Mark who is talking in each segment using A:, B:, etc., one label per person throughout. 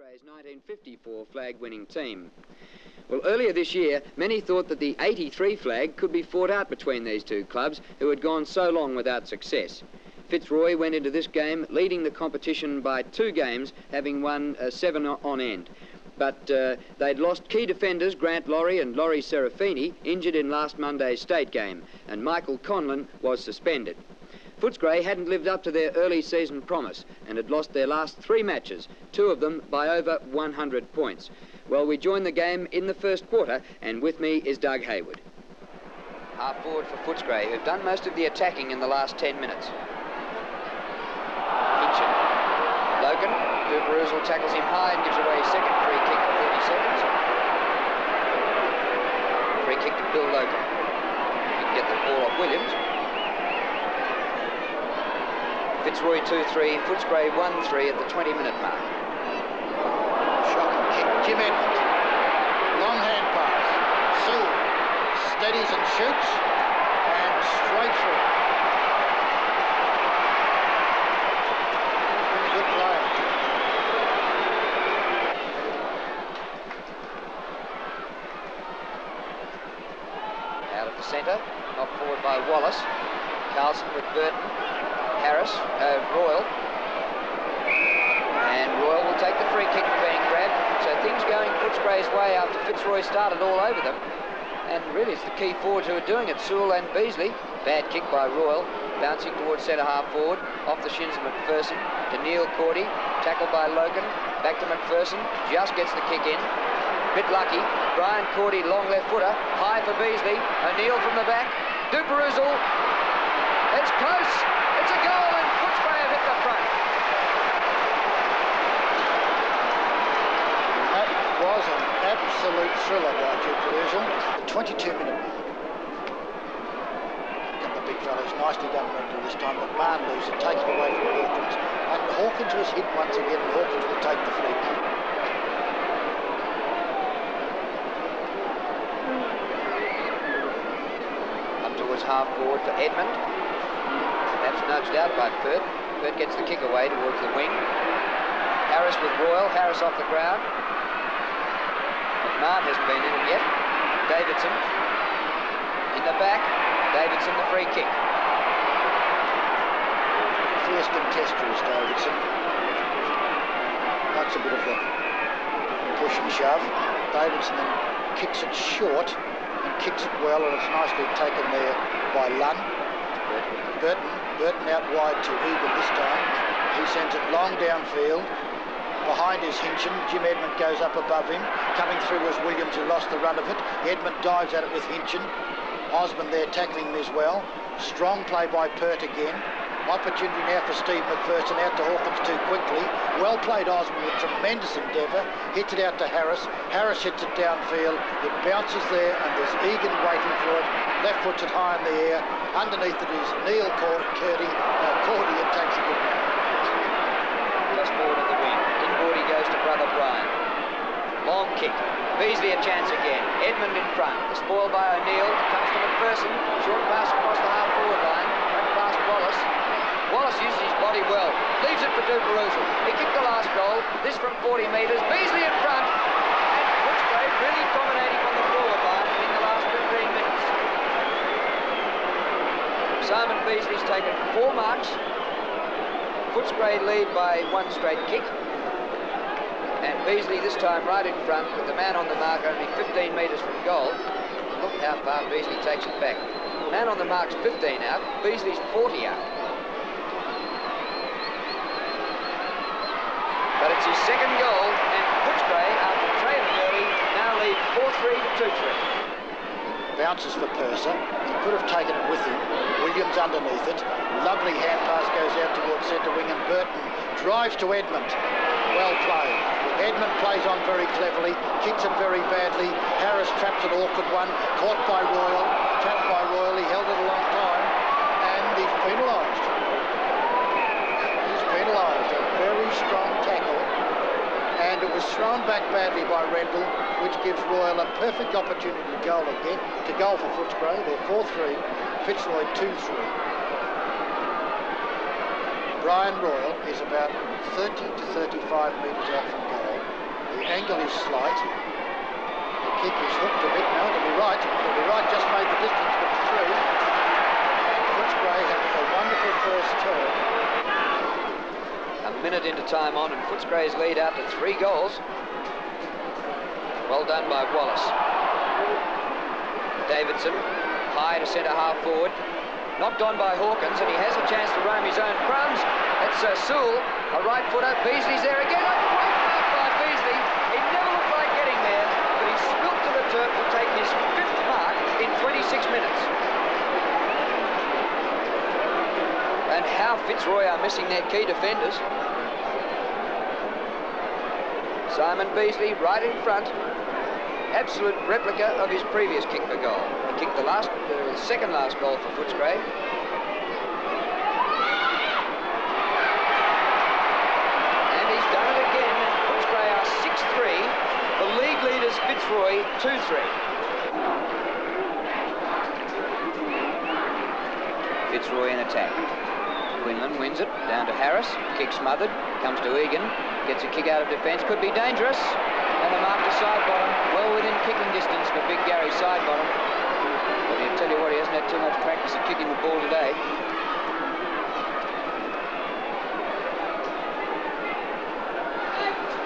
A: Footscray's 1954 flag-winning team. Well, earlier this year, many thought that the 83 flag could be fought out between these two clubs who had gone so long without success. Fitzroy went into this game leading the competition by 2 games, having won 7 on end. But they'd lost key defenders Grant Laurie and Laurie Serafini, injured in last Monday's state game, and Michael Conlon was suspended. Footscray hadn't lived up to their early season promise and had lost their last 3 matches, 2 of them by over 100 points. Well, we joined the game in the first quarter, and with me is Doug Hayward. Half forward for Footscray, who've done most of the attacking in the last 10 minutes. Hitchin. Logan. Duperuzal tackles him high and gives away his second free kick for 30 seconds. Free kick to Bill Logan. He can get the ball off Williams. Fitzroy 2-3, Footscray 1-3 at the 20-minute mark.
B: Shocking kick, Jim Edmund. Long hand pass. Sewell steadies and shoots, and straight through. Good play.
A: Out of the centre, knocked forward by Wallace. Carlson with Burton. Harris, Royal, and Royal will take the free kick for being grabbed. So things going Footscray's way after Fitzroy started all over them, and really it's the key forwards who are doing it, Sewell and Beasley. Bad kick by Royal, bouncing towards centre half forward, off the shins of McPherson to Neil Cordy, tackled by Logan, back to McPherson, just gets the kick in, bit lucky. Brian Cordy, long left footer, high for Beasley, O'Neill from the back, Duperuzal, it's close. It's a goal and Footscray have hit the front.
B: That was an absolute thriller by Duperuzal. The 22-minute mark. Got the big fellows nicely done this time, but Marn loses, takes it away from Hawkins. And Hawkins was hit once again, and Hawkins will take the free kick.
A: Up towards half forward for Edmund. That's nudged out by Pert. Pert gets the kick away towards the wing. Harris with Royal. Harris off the ground. McMahon hasn't been in it yet. Davidson in the back. Davidson the free kick.
B: Fierce contester is Davidson. Likes a bit of the push and shove. Davidson then kicks it short and kicks it well, and it's nicely taken there by Lunn. Burton out wide to Egan this time. He sends it long downfield. Behind is Hinchin. Jim Edmund goes up above him. Coming through was Williams, who lost the run of it. Edmund dives at it with Hinchin. Osmond there tackling him as well. Strong play by Pert again. Opportunity now for Steve McPherson, out to Hawkins too quickly. Well played Osmond with tremendous endeavour. Hits it out to Harris. Harris hits it downfield. It bounces there and there's Egan waiting for it. Left foot's it high in the air. Underneath it is Neil Cordy and takes a good one.
A: Just forward of the wing. Inboardy goes to brother Brian. Long kick. Beasley a chance again. Edmund in front. The spoil by O'Neill. Comes to McPherson. Short pass across the half forward line. Back past Wallace. Wallace uses his body well. Leaves it for Duperuzal. He kicked the last goal. This from 40 metres. Beasley in front. And Footscray really dominating on the forward line in the last 15 minutes. Simon Beasley's taken 4 marks. Footscray lead by 1 straight kick. And Beasley this time right in front with the man on the mark only 15 metres from goal. Look how far Beasley takes it back. Man on the mark's 15 out. Beasley's 40 out. But it's his second goal, and Footscray, after trailing early, now lead 4-3 to 2-3.
B: Bounces for Purser. He could have taken it with him. Williams underneath it. Lovely hand pass goes out towards centre wing, and Burton drives to Edmund. Well played. Edmund plays on very cleverly, kicks it very badly. Harris traps an awkward one, caught by Royal. Trapped by Royal, he held it a long time, and he's penalised. He's penalised. A very strong tackle, and it was thrown back badly by Rendell, which gives Royal a perfect opportunity to goal again, to goal for Footscray. They're 4-3, Fitzroy 2-3. Brian Royal is about 30 to 35 metres out from goal. The angle is slight. The kick is hooked a bit now. It'll be right. It'll be right. Just made the distance, but it's through. Footscray having a wonderful first turn.
A: A minute into time on, and Footscray's lead out to 3 goals. Well done by Wallace. Davidson, high to centre half forward. Knocked on by Hawkins, and he has a chance to roam his own crumbs. It's Sewell, a right footer. Beasley's there again. A great mark by Beasley. He never looked like getting there, but he spilt to the turf to take his 5th mark in 26 minutes. And how Fitzroy are missing their key defenders. Simon Beasley right in front. Absolute replica of his previous kick for goal. He kicked the second last goal for Footscray. And he's done it again. Footscray are 6-3. The league leaders Fitzroy 2-3. Fitzroy in attack. Quinlan wins it, down to Harris, kick smothered, comes to Egan, gets a kick out of defence, could be dangerous, and the mark to side bottom, well within kicking distance for big Gary side bottom. But I'll tell you what, he hasn't had too much practice at kicking the ball today.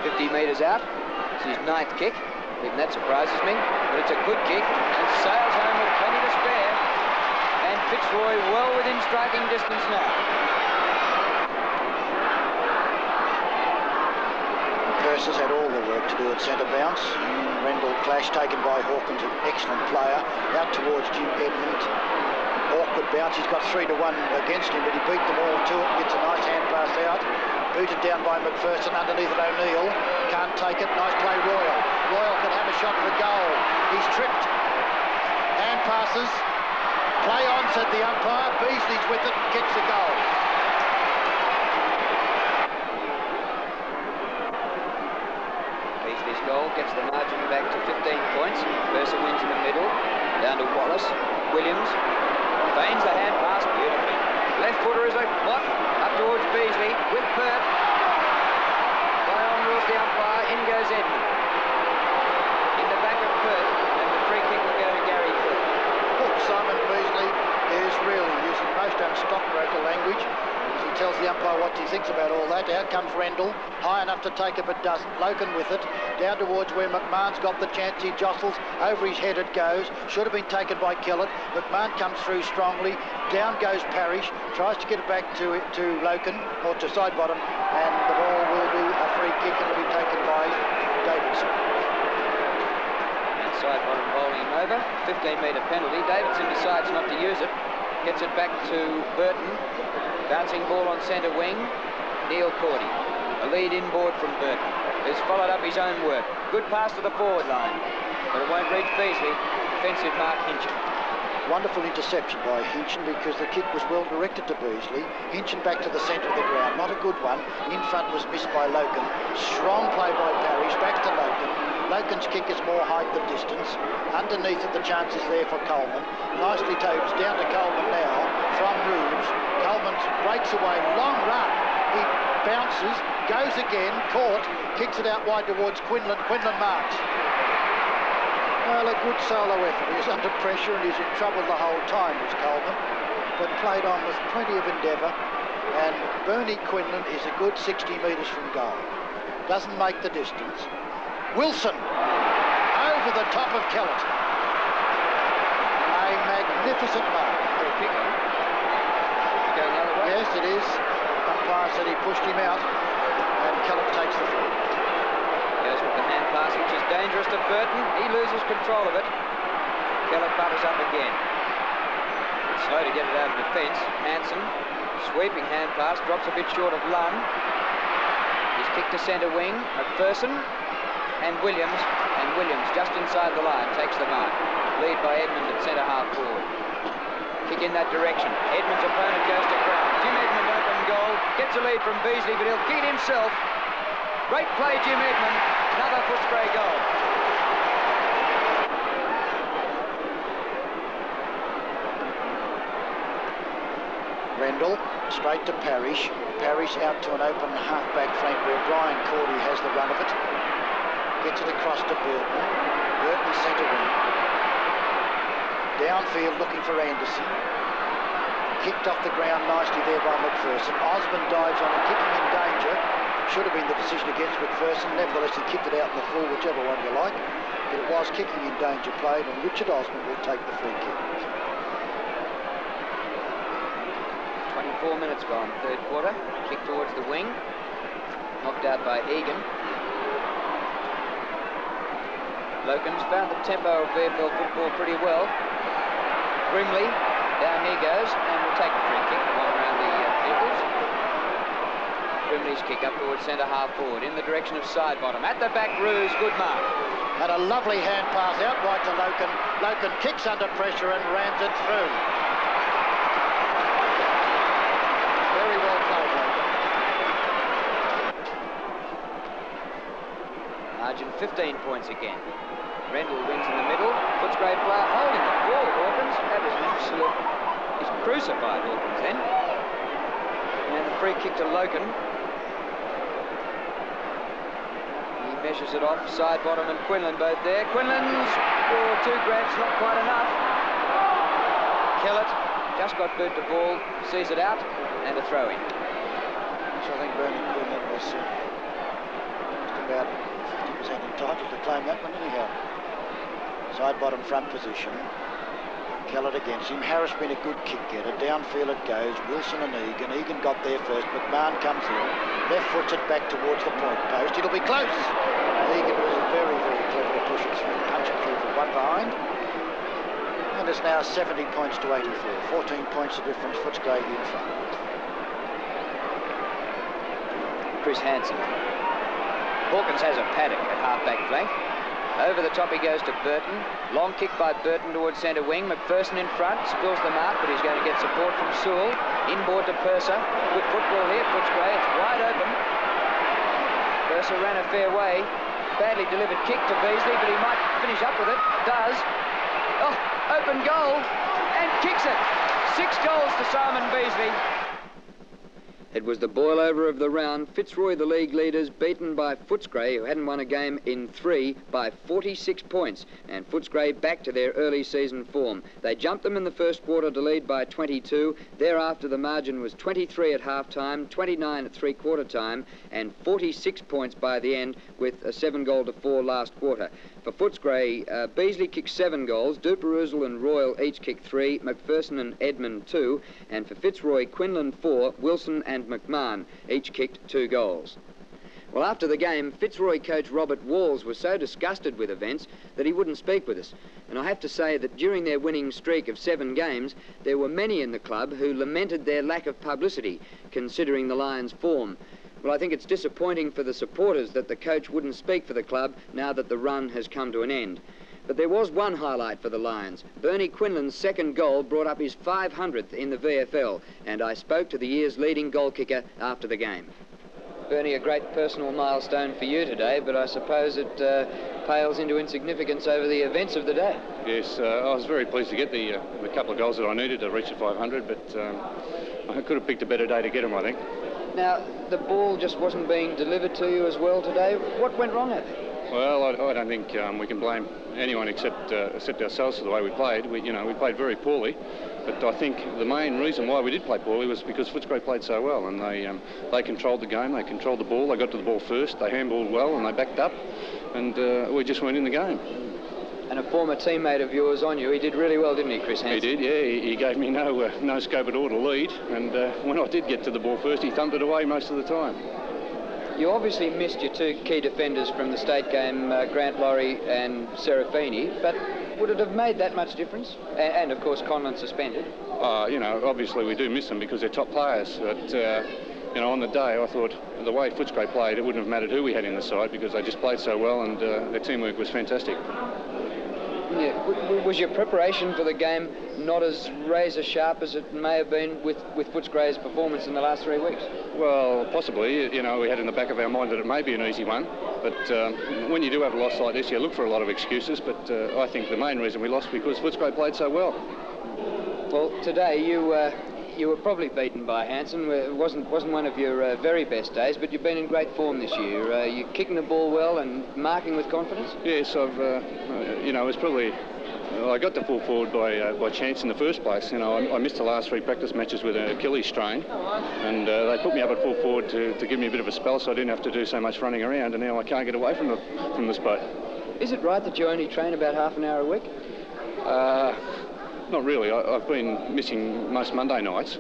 A: 50 metres out, it's his 9th kick, even that surprises me, but it's a good kick, and sails home with plenty to spare. And Fitzroy well within striking distance now.
B: Purser's had all the work to do at centre bounce. Rendell clash taken by Hawkins, an excellent player. Out towards Jim Edmund. Awkward bounce. He's got 3-1 against him, but he beat them all to it. Gets a nice hand pass out. Booted down by McPherson underneath it. O'Neill can't take it. Nice play, Royal. Royal can have a shot for goal. He's tripped. Hand passes. Play on, said the umpire. Beasley's with it and kicks a goal.
A: Beasley's goal gets the margin back to 15 points. Mercer wins in the middle. Down to Wallace. Williams feigns the hand pass beautifully. Left footer is a what? Up towards Beasley with Pert. Play on rules the umpire. In goes Edmund. In the back of Pert, and the free kick will go to Gary Pert.
B: Simon Beasley is really using most stockbroker language as he tells the umpire what he thinks about all that. Out comes Rendell, high enough to take it but doesn't. Loken with it, down towards where McMahon's got the chance. He jostles, over his head it goes. Should have been taken by Kellett. McMahon comes through strongly, down goes Parrish, tries to get it back to Loken, or to side bottom, and the ball will be a free kick and will be taken by Davidson.
A: Side bottom bowling him over, 15-metre penalty. Davidson decides not to use it, gets it back to Burton. Bouncing ball on centre wing, Neil Cordy. A lead inboard from Burton, who's followed up his own work. Good pass to the forward line, but it won't reach Beasley. Defensive mark Hinchin.
B: Wonderful interception by Hinchin because the kick was well directed to Beasley. Hinchin back to the centre of the ground, not a good one. In front was missed by Loken. Strong play by Parrish, back to Loken. Loken's kick is more height than distance. Underneath it, the chance is there for Coleman. Nicely taped down to Coleman now from Roos. Coleman breaks away, long run. He bounces, goes again, caught, kicks it out wide towards Quinlan. Quinlan marks. Well, a good solo effort. He was under pressure and he's in trouble the whole time, was Coleman, but played on with plenty of endeavour. And Bernie Quinlan is a good 60 metres from goal. Doesn't make the distance. Wilson, over the top of Kellett. A magnificent mark.
A: Going the other way?
B: Yes, it is. Umpire said he pushed him out, and Kellett takes the free.
A: Goes with the hand pass, which is dangerous to Burton. He loses control of it. Kellett butters up again. Slow to get it out of defence. Hanson, sweeping hand pass, drops a bit short of Lunn. He's kicked to centre wing. McPherson and Williams just inside the line takes the mark. Lead by Edmund at centre half forward. Kick in that direction. Edmund's opponent goes to ground. Jim Edmund open goal, gets a lead from Beasley, but he'll kick it himself. Great play, Jim Edmund. Another Footscray goal.
B: Rendell straight to Parrish. Parrish out to an open half-back flank where Brian Cordy has the run of it. Gets it across to Burton. Burton centre wing. Downfield looking for Anderson. Kicked off the ground nicely there by McPherson. Osmond dives on it, kicking in danger. Should have been the decision against McPherson. Nevertheless, he kicked it out in the full, whichever one you like. But it was kicking in danger played, and Richard Osmond will take the free kick.
A: 24 minutes gone, third quarter. Kick towards the wing. Knocked out by Egan. Loken's found the tempo of VFL football pretty well. Grimley, down he goes, and will take the free kick one around the ankles. Grimley's kick up towards centre half forward in the direction of side bottom. At the back, Roos, good mark.
B: Had a lovely hand pass out right to Loken. Loken kicks under pressure and rams it through. Very well played, Loken.
A: Margin 15 points again. Rendell wins in the middle. Footscray player holding the ball, Hawkins. That was an absolute... He's crucified Hawkins then. And the free kick to Loken. He measures it off. Side bottom and Quinlan both there. Quinlan's two grabs, not quite enough. Kellett just got boot the ball, sees it out, and a throw in.
B: So I think Bernie Quinlan was just about 50% entitled to claim that one anyhow. Side bottom front position. Kellett against him. Harris been a good kick getter. Downfield it goes. Wilson and Egan. Egan got there first. McMahon comes in. Left foots it back towards the point post. It'll be close. Egan was very, very clever to push it through. Punch it through from one behind. And it's now 70 points to 84. 14 points the difference. Footscray in front.
A: Chris Hansen. Hawkins has a paddock at half-back flank. Over the top he goes to Burton. Long kick by Burton towards centre wing. McPherson in front, spills the mark, but he's going to get support from Sewell. Inboard to Purser. Good football here, Footscray. It's wide open. Purser ran a fair way. Badly delivered kick to Beasley, but he might finish up with it. Does. Oh, open goal, and kicks it. 6 goals to Simon Beasley. It was the boil-over of the round. Fitzroy, the league leaders, beaten by Footscray, who hadn't won a game in 3, by 46 points. And Footscray back to their early season form. They jumped them in the first quarter to lead by 22. Thereafter, the margin was 23 at half-time, 29 at three-quarter time, and 46 points by the end, with a 7-goal-to-4 last quarter. For Footscray, Beasley kicked 7 goals, Duperoozle and Royal each kicked 3, McPherson and Edmund 2, and for Fitzroy, Quinlan 4, Wilson and McMahon each kicked 2 goals. Well, after the game, Fitzroy coach Robert Walls was so disgusted with events that he wouldn't speak with us. And I have to say that during their winning streak of 7 games, there were many in the club who lamented their lack of publicity, considering the Lions' form. Well, I think it's disappointing for the supporters that the coach wouldn't speak for the club now that the run has come to an end. But there was one highlight for the Lions. Bernie Quinlan's second goal brought up his 500th in the VFL, and I spoke to the year's leading goal kicker after the game. Bernie, a great personal milestone for you today, but I suppose it pales into insignificance over the events of the day.
C: Yes, I was very pleased to get the couple of goals that I needed to reach the 500, but I could have picked a better day to get them, I think.
A: Now, the ball just wasn't being delivered to you as well today. What went wrong out there?
C: Well, I don't think we can blame anyone except ourselves for the way we played. We played very poorly, but I think the main reason why we did play poorly was because Footscray played so well, and they controlled the game, they controlled the ball, they got to the ball first, they handballed well, and they backed up, and we just weren't in the game.
A: And a former teammate of yours on you, he did really well, didn't he, Chris Hansen?
C: He did, yeah. He gave me no scope at all to lead, and when I did get to the ball first, he thumped it away most of the time.
A: You obviously missed your 2 key defenders from the state game, Grant Laurie and Serafini, but would it have made that much difference? And of course, Conlon suspended.
C: Obviously we do miss them because they're top players, but on the day I thought the way Footscray played, it wouldn't have mattered who we had in the side because they just played so well, and their teamwork was fantastic.
A: Yeah. Was your preparation for the game not as razor sharp as it may have been with Footscray's performance in the last 3 weeks?
C: Well, possibly. We had in the back of our mind that it may be an easy one, but when you do have a loss like this, you look for a lot of excuses, but I think the main reason we lost was because Footscray played so well.
A: Well, today You were probably beaten by Hanson. It wasn't one of your very best days, but you've been in great form this year. You're kicking the ball well and marking with confidence?
C: Yes, I've, it was probably... I got to full forward by chance in the first place. I missed the last 3 practice matches with an Achilles strain, and they put me up at full forward to give me a bit of a spell so I didn't have to do so much running around, and now I can't get away from the spot.
A: Is it right that you only train about half an hour a week?
C: Not really. I've been missing most Monday nights,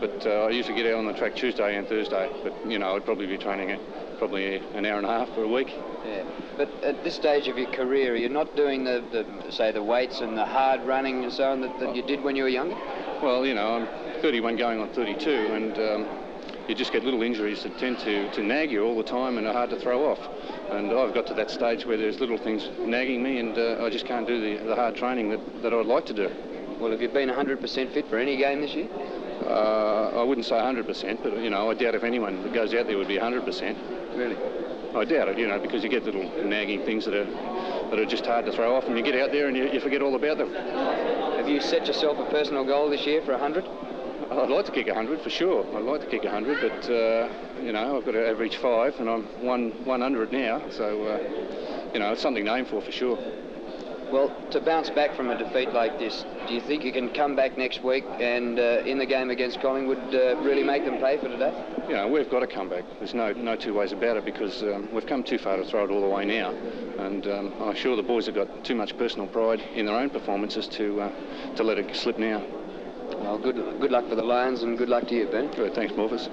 C: but I usually get out on the track Tuesday and Thursday. But, I'd probably be training it probably an hour and a half for a week.
A: Yeah, but at this stage of your career, you're not doing the weights and the hard running and so on that you did when you were younger?
C: Well, I'm 31 going on 32, and you just get little injuries that tend to nag you all the time and are hard to throw off. And I've got to that stage where there's little things nagging me, and I just can't do the hard training that I'd like to do.
A: Well, have you been 100% fit for any game this year?
C: I wouldn't say 100%, but, I doubt if anyone that goes out there would be 100%.
A: Really?
C: I doubt it, because you get little nagging things that are just hard to throw off, and you get out there and you forget all about them.
A: Have you set yourself a personal goal this year for 100?
C: I'd like to kick 100 for sure. I'd like to kick 100, but I've got to average 5, and I'm 100 now, so it's something to aim for sure.
A: Well, to bounce back from a defeat like this, do you think you can come back next week and in the game against Collingwood really make them pay for today?
C: We've got to come back. There's no two ways about it, because we've come too far to throw it all the way now, and I'm sure the boys have got too much personal pride in their own performances to let it slip now.
A: Well, good luck for the Lions, and good luck to you, Ben.
C: Good, thanks, Morphus.